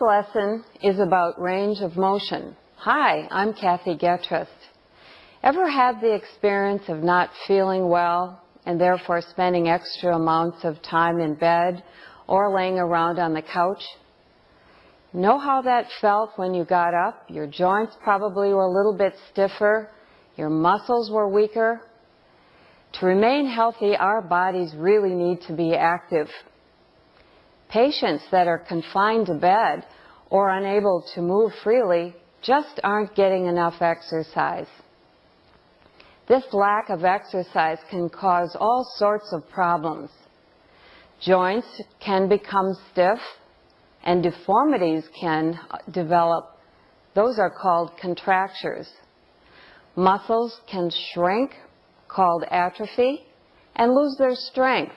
lesson is about range of motion. Hi, I'm Kathy Getrist. Ever had the experience of not feeling well and therefore spending extra amounts of time in bed or laying around on the couch? Know how that felt when you got up? Your joints probably were a little bit stiffer, your muscles were weaker. To remain healthy, our bodies really need to be active. Patients that are confined to bed or unable to move freely just aren't getting enough exercise. This lack of exercise can cause all sorts of problems. Joints can become stiff and deformities can develop. Those are called contractures. Muscles can shrink, called atrophy, and lose their strength.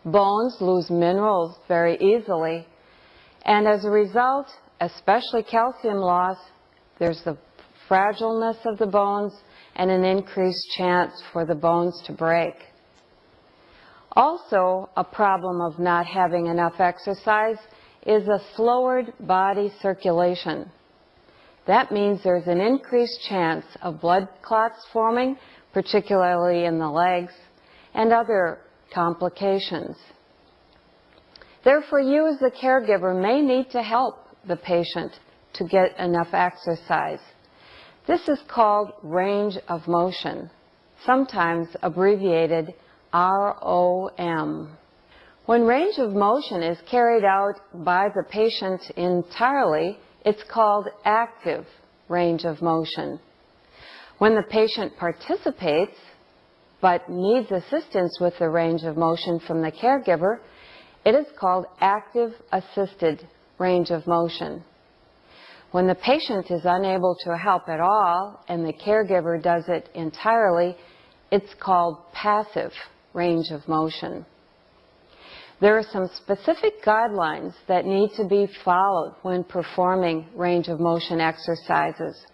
Bones lose minerals very easily, and as a result, especially calcium loss, there's the fragileness of the bones and an increased chance for the bones to break. Also, a problem of not having enough exercise is a slower body circulation. That means there's an increased chance of blood clots forming, particularly in the legs, and other complications. Therefore, you as the caregiver may need to help the patient to get enough exercise. This is called range of motion, sometimes abbreviated ROM. When range of motion is carried out by the patient entirely, it's called active range of motion. When the patient participates but needs assistance with the range of motion from the caregiver, it is called active assisted range of motion. When the patient is unable to help at all and the caregiver does it entirely, it's called passive range of motion. There are some specific guidelines that need to be followed when performing range of motion exercises.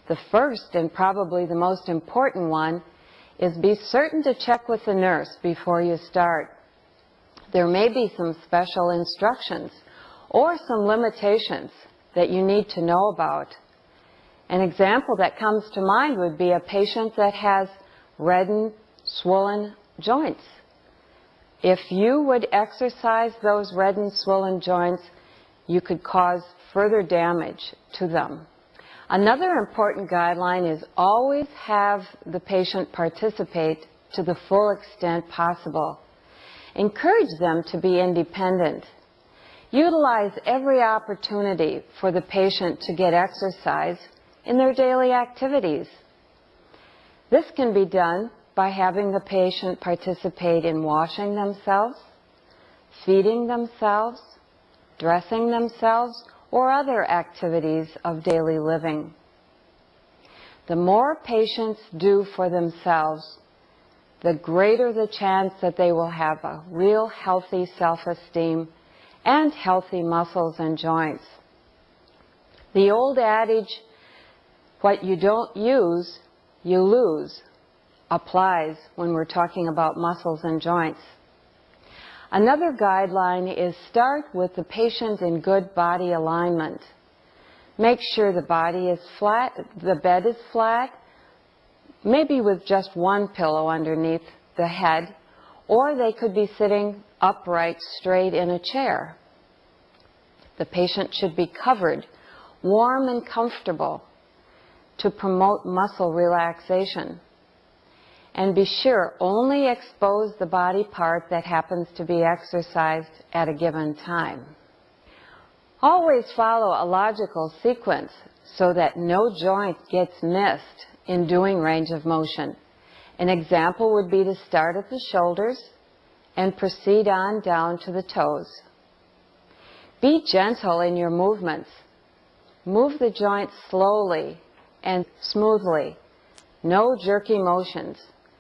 The first and probably the most important one is be certain to check with the nurse before you start. There may be some special instructions or some limitations that you need to know about. An example that comes to mind would be a patient that has reddened, swollen joints. If you would exercise those reddened, swollen joints, you could cause further damage to them. Another important guideline is always have the patient participate to the full extent possible. Encourage them to be independent. Utilize every opportunity for the patient to get exercise in their daily activities. This can be done by having the patient participate in washing themselves, feeding themselves, dressing themselves, or other activities of daily living. The more patients do for themselves, the greater the chance that they will have a real healthy self-esteem and healthy muscles and joints. The old adage, what you don't use, you lose, applies when we're talking about muscles and joints. Another guideline is start with the patient in good body alignment. Make sure the body is flat, the bed is flat, maybe with just one pillow underneath the head, or they could be sitting upright straight in a chair. The patient should be covered, warm and comfortable to promote muscle relaxation. And be sure only expose the body part that happens to be exercised at a given time. Always follow a logical sequence so that no joint gets missed in doing range of motion. An example would be to start at the shoulders and proceed on down to the toes. Be gentle in your movements. Move the joint slowly and smoothly. No jerky motions.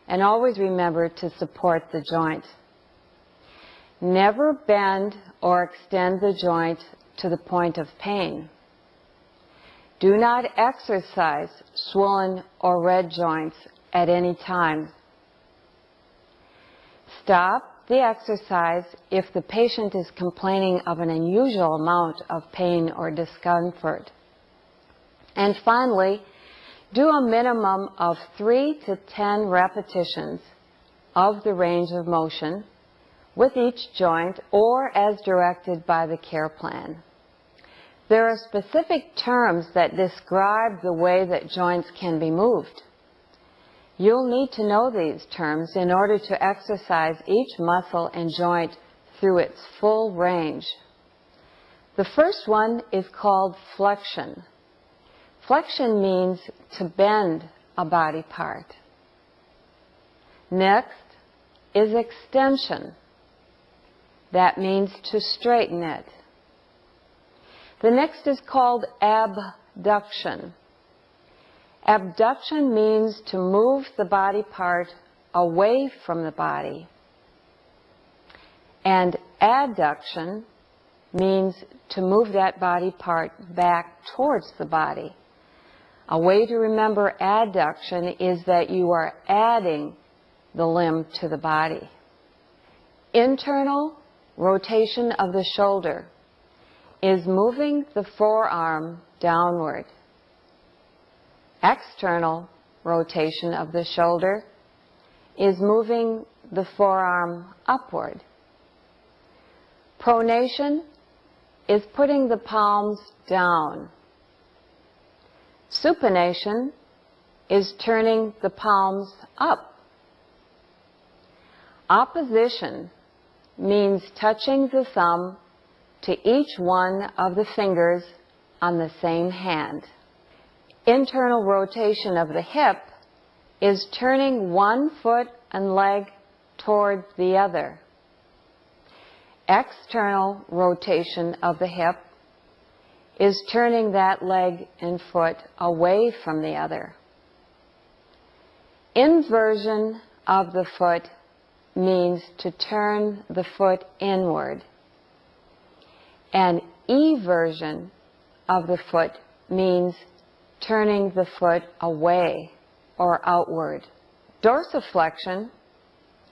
And always remember to support the joint. Never bend or extend the joint to the point of pain. Do not exercise swollen or red joints at any time. Stop the exercise if the patient is complaining of an unusual amount of pain or discomfort. And finally, do a minimum of 3 to 10 repetitions of the range of motion with each joint or as directed by the care plan. There are specific terms that describe the way that joints can be moved. You'll need to know these terms in order to exercise each muscle and joint through its full range. The first one is called flexion. Flexion means to bend a body part. Next is extension. That means to straighten it. The next is called abduction. Abduction means to move the body part away from the body. And adduction means to move that body part back towards the body. A way to remember adduction is that you are adding the limb to the body. Internal rotation of the shoulder is moving the forearm downward. External rotation of the shoulder is moving the forearm upward. Pronation is putting the palms down. Supination is turning the palms up. Opposition means touching the thumb to each one of the fingers on the same hand. Internal rotation of the hip is turning one foot and leg toward the other. External rotation of the hip is turning that leg and foot away from the other. Inversion of the foot means to turn the foot inward. And eversion of the foot means turning the foot away or outward. Dorsiflexion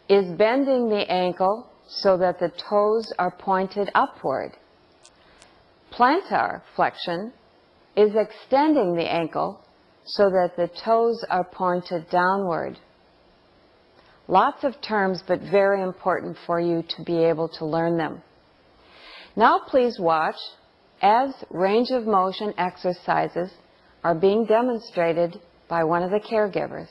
is bending the ankle so that the toes are pointed upward. Plantar flexion is extending the ankle so that the toes are pointed downward. Lots of terms, but very important for you to be able to learn them. Now please watch as range of motion exercises are being demonstrated by one of the caregivers.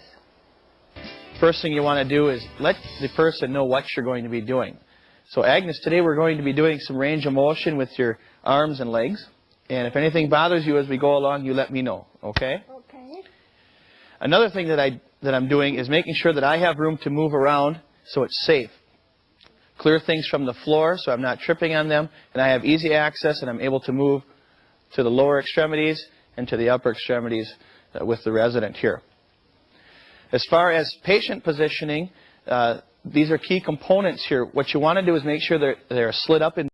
First thing you want to do is let the person know what you're going to be doing. So Agnes, today we're going to be doing some range of motion with your arms and legs. And if anything bothers you as we go along, you let me know, okay? Okay. Another thing that I'm doing is making sure that I have room to move around so it's safe. Clear things from the floor so I'm not tripping on them, and I have easy access and I'm able to move to the lower extremities and to the upper extremities with the resident here. As far as patient positioning, these are key components here. What you want to do is make sure they're slid up in